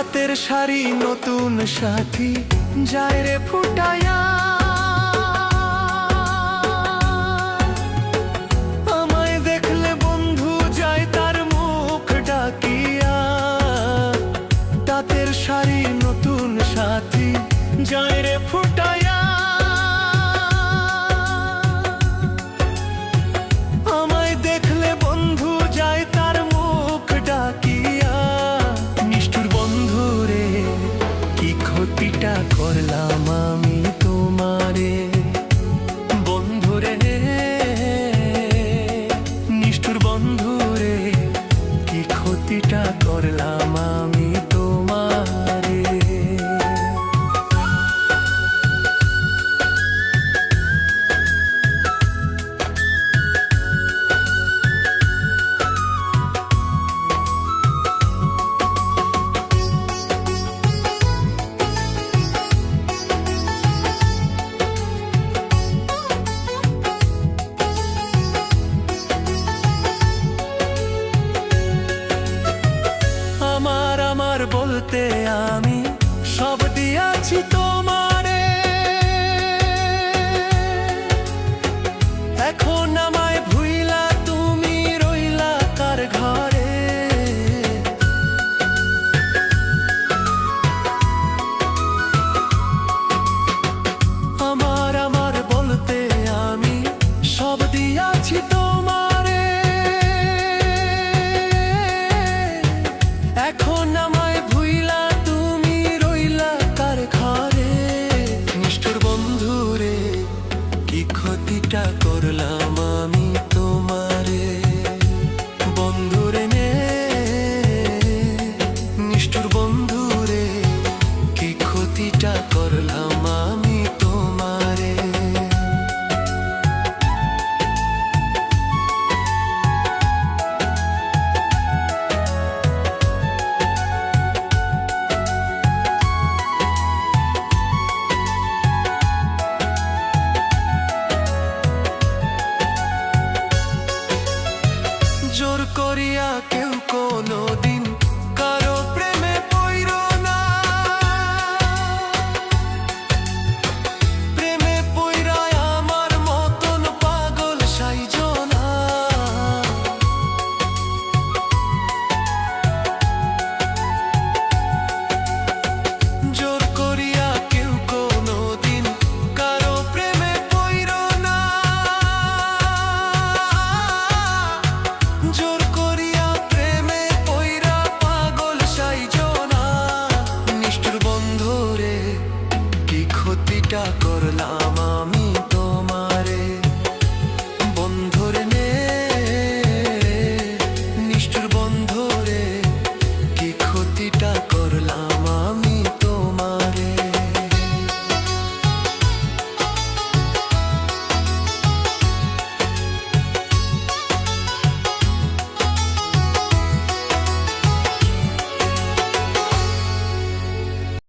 তাঁতের শাড়ি নতুন সাথী যায় রে ফুটায়া, আমায় দেখলে বন্ধু যায় তার মুখ ডাকিয়া। তাঁতের শাড়ি নতুন সাথী যায় রে ফুটায়া, আমায় দেখলে বন্ধু যায় তার মুখ ডাকিয়া। নিষ্ঠুর বন্ধু রে, কি ক্ষতিটা করলাম আমি তোমারে। বন্ধু রে, নিষ্ঠুর বন্ধু রে, কি ক্ষতিটা করলাম আমি তোমারে। আমার বলতে আমি সব দিয়াছি তোমার,